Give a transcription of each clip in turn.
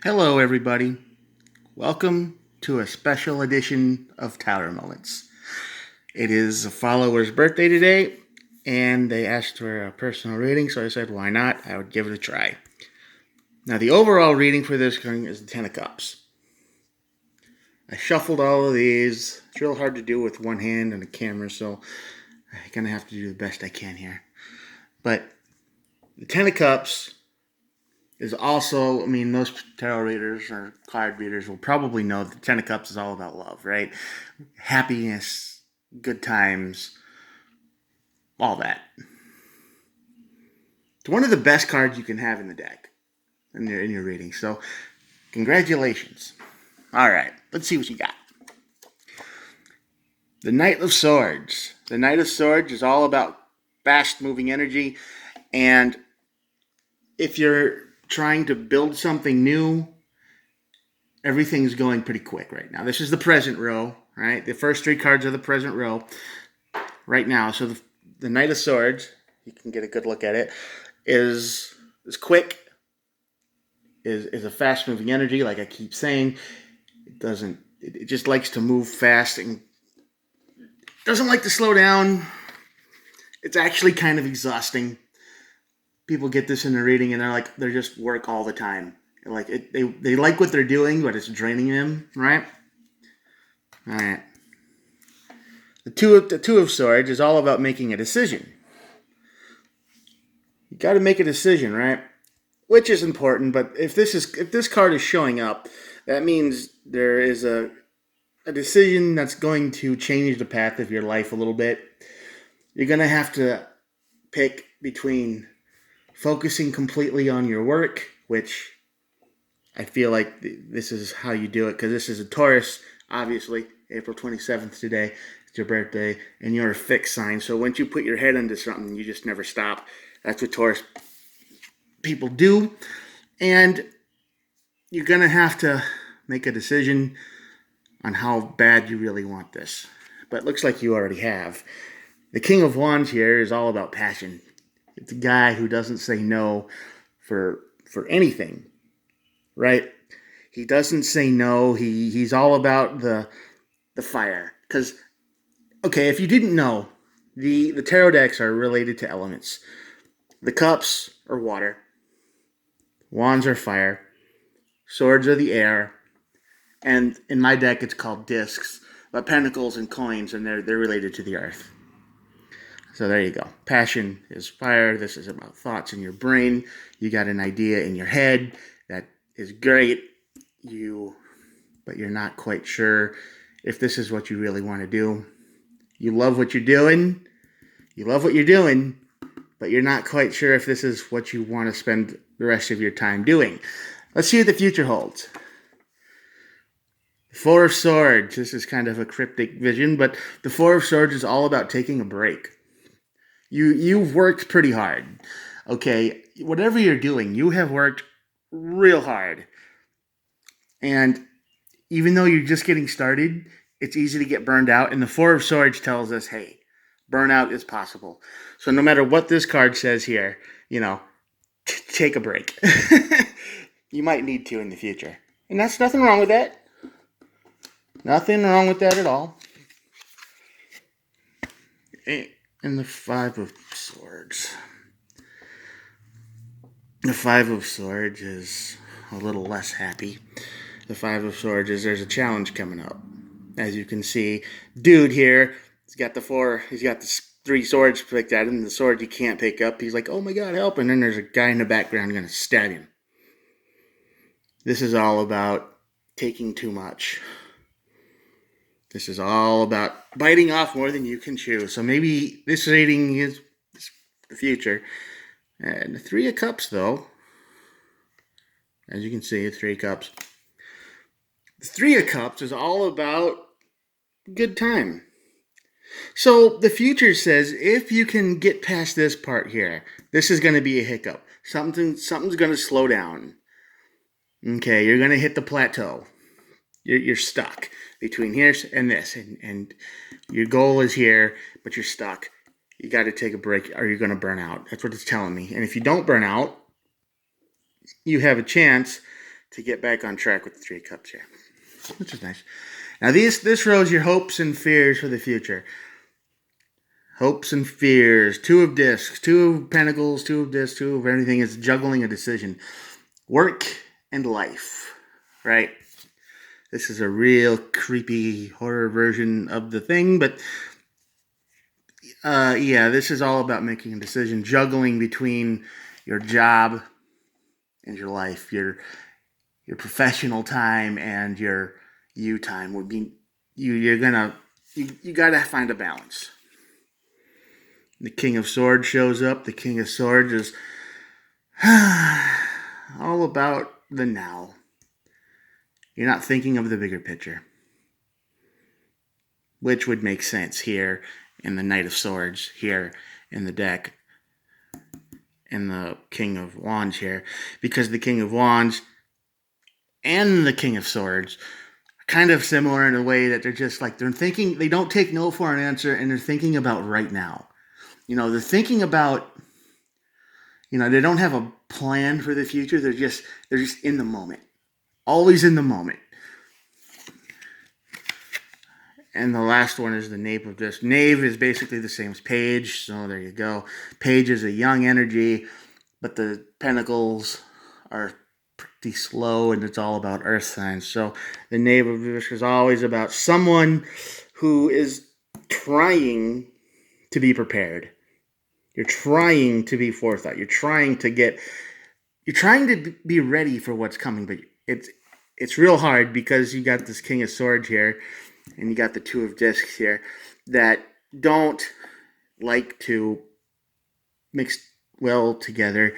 Hello, everybody. Welcome to a special edition of Tower Moments. It is a follower's birthday today, and they asked for a personal reading, so I said, why not? I would give it a try. Now, the overall reading for this thing is the Ten of Cups. I shuffled all of these. It's real hard to do with one hand and a camera, so I'm going to have to do the best I can here. But the Ten of Cups is also, most tarot readers or card readers will probably know that the Ten of Cups is all about love, right? Happiness, good times, all that. It's one of the best cards you can have in the deck in your reading. So, congratulations. All right, let's see what you got. The Knight of Swords. The Knight of Swords is all about fast-moving energy, and if you're trying to build something new, everything's going pretty quick right now. This is the present row, right? The first three cards are the present row right now. So the Knight of Swords, you can get a good look at it, is quick, is a fast-moving energy, like I keep saying. It just likes to move fast and doesn't like to slow down. It's actually kind of exhausting. People get this in their reading and they're just work all the time. They like what they're doing, but it's draining them, right? All right. The two of Swords is all about making a decision. You got to make a decision, right? Which is important, but if this card is showing up, that means there is a decision that's going to change the path of your life a little bit. You're going to have to pick between focusing completely on your work, which I feel like this is how you do it, because this is a Taurus, obviously, April 27th today. It's your birthday, and you're a fixed sign. So once you put your head into something, you just never stop. That's what Taurus people do. And you're going to have to make a decision on how bad you really want this. But it looks like you already have. The King of Wands here is all about passion. It's a guy who doesn't say no for anything, right? He doesn't say no. He's all about the fire. Because, okay, if you didn't know, the tarot decks are related to elements. The cups are water. Wands are fire. Swords are the air. And in my deck, it's called discs. But pentacles and coins, and they're related to the earth. So there you go. Passion is fire. This is about thoughts in your brain. You got an idea in your head that is great. But you're not quite sure if this is what you really want to do. You love what you're doing. But you're not quite sure if this is what you want to spend the rest of your time doing. Let's see what the future holds. Four of Swords. This is kind of a cryptic vision, but the Four of Swords is all about taking a break. You've worked pretty hard. Okay, whatever you're doing, you have worked real hard. And even though you're just getting started, it's easy to get burned out. And the Four of Swords tells us, hey, burnout is possible. So no matter what this card says here, take a break. You might need to in the future. And that's nothing wrong with that. Nothing wrong with that at all. And the Five of Swords. The Five of Swords is a little less happy. The Five of Swords is there's a challenge coming up. As you can see, dude here, he's got the three swords picked at him, the sword you can't pick up. He's like, oh my god, help. And then there's a guy in the background going to stab him. This is all about taking too much. This is all about biting off more than you can chew. So maybe this reading is the future. And the Three of Cups, though, as you can see, Three of Cups. The Three of Cups is all about good time. So the future says if you can get past this part here, this is going to be a hiccup. Something's going to slow down. Okay, you're going to hit the plateau. You're stuck between here and this, and your goal is here, but you're stuck. You got to take a break or you're going to burn out. That's what it's telling me. And if you don't burn out, you have a chance to get back on track with the Three of Cups here, which is nice. Now this row is your hopes and fears for the future. Hopes and fears. Two of discs, two of pentacles, two of discs, two of everything is juggling a decision. Work and life, right? This is a real creepy horror version of the thing, but yeah, this is all about making a decision, juggling between your job and your life, your professional time and your you time. Would be you gotta find a balance. The King of Swords shows up. The King of Swords is all about the now. You're not thinking of the bigger picture, which would make sense here in the Knight of Swords, here in the deck, and the King of Wands here, because the King of Wands and the King of Swords are kind of similar in a way that they're just like, they're thinking, they don't take no for an answer, and they're thinking about right now. They're thinking about, they don't have a plan for the future. They're just in the moment. Always in the moment. And the last one is the Knave of Discs. Knave is basically the same as Page, so there you go. Page is a young energy, but the Pentacles are pretty slow, and it's all about earth signs. So the Knave of Discs is always about someone who is trying to be prepared. You're trying to be forethought. You're trying to be ready for what's coming, but it's real hard because you got this King of Swords here, and you got the Two of Discs here that don't like to mix well together.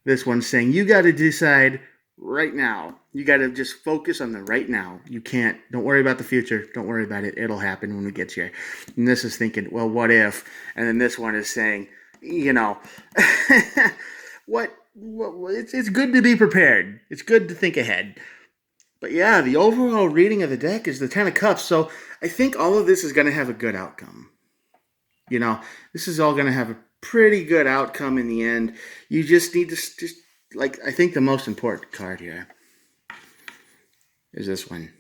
This one's saying you got to decide right now. You got to just focus on the right now. Don't worry about the future. Don't worry about it. It'll happen when it gets here. And this is thinking, well, what if? And then this one is saying, what it's good to be prepared. It's good to think ahead. But yeah, the overall reading of the deck is the Ten of Cups. So I think all of this is going to have a good outcome. This is all going to have a pretty good outcome in the end. You just need to I think the most important card here is this one,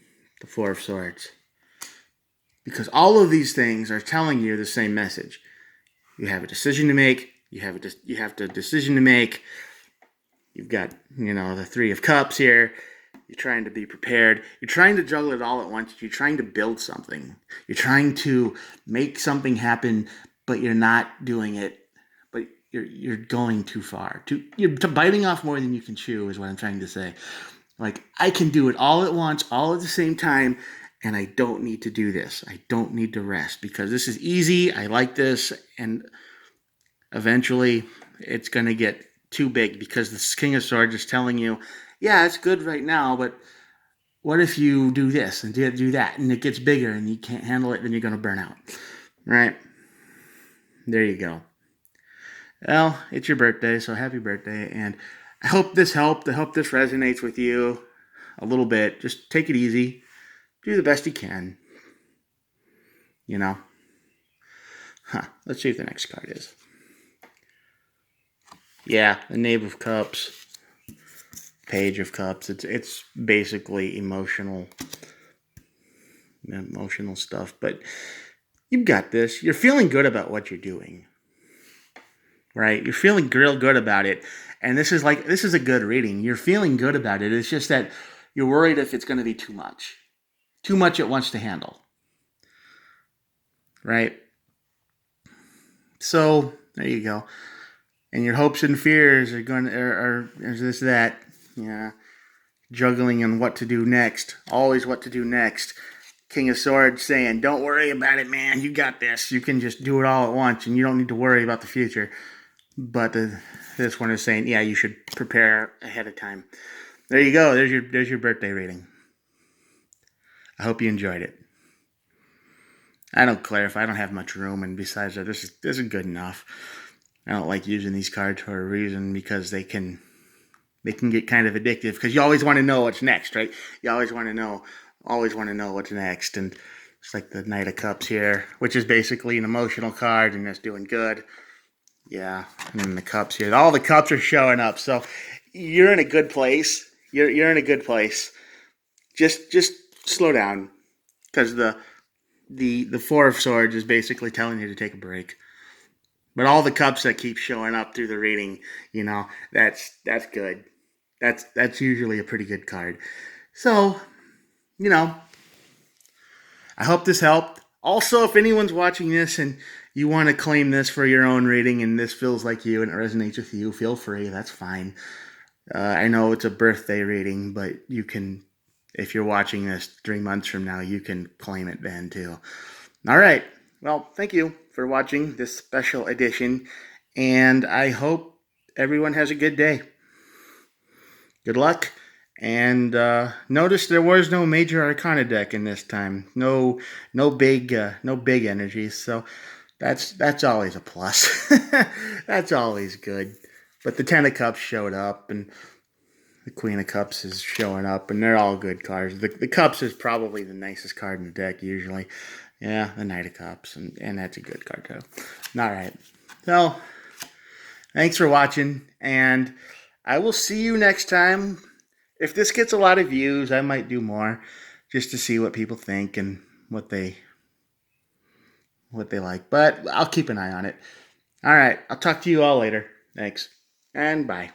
the Four of Swords. Because all of these things are telling you the same message. You have a decision to make. You have a decision to make. You've got, the Three of Cups here. You're trying to be prepared. You're trying to juggle it all at once. You're trying to build something. You're trying to make something happen, but you're not doing it. But you're going too far. You're biting off more than you can chew is what I'm trying to say. Like, I can do it all at once, all at the same time, and I don't need to do this. I don't need to rest because this is easy. I like this, and eventually it's going to get too big because this King of Swords is telling you, yeah, it's good right now, but what if you do this and do that, and it gets bigger and you can't handle it, then you're going to burn out, right? There you go. Well, it's your birthday, so happy birthday, and I hope this helped. I hope this resonates with you a little bit. Just take it easy. Do the best you can. Let's see if the next card is. Yeah, the Knave of Cups. Page of Cups. It's basically emotional stuff, but you've got this. You're feeling good about what you're doing, right? You're feeling real good about it, and this is a good reading. You're feeling good about it. It's just that you're worried if it's going to be too much at once to handle, right? So there you go. And your hopes and fears are this, that. Yeah, juggling on what to do next. Always what to do next. King of Swords saying, don't worry about it, man. You got this. You can just do it all at once, and you don't need to worry about the future. But this one is saying, yeah, you should prepare ahead of time. There you go. There's your birthday reading. I hope you enjoyed it. I don't clarify. I don't have much room, and besides that, this is good enough. I don't like using these cards for a reason because they can get kind of addictive because you always want to know what's next, right? You always want to know what's next. And it's like the Knight of Cups here, which is basically an emotional card, and that's doing good. Yeah, and then the cups here. All the cups are showing up, so you're in a good place. you're in a good place. Just slow down, because the Four of Swords is basically telling you to take a break. But all the cups that keep showing up through the reading, that's good. That's usually a pretty good card. So, you know, I hope this helped. Also, if anyone's watching this and you want to claim this for your own reading and this feels like you and it resonates with you, feel free. That's fine. I know it's a birthday reading, but you can, if you're watching this 3 months from now, you can claim it then too. All right. Well, thank you for watching this special edition, and I hope everyone has a good day. Good luck. And notice there was no major arcana deck in this time. No big energies. So that's always a plus. That's always good. But the Ten of Cups showed up, and the Queen of Cups is showing up, and they're all good cards. The Cups is probably the nicest card in the deck usually. Yeah, the Knight of Cups, and that's a good card too. All right. So thanks for watching, and I will see you next time. If this gets a lot of views, I might do more just to see what people think and what they like. But I'll keep an eye on it. All right. I'll talk to you all later. Thanks. And bye.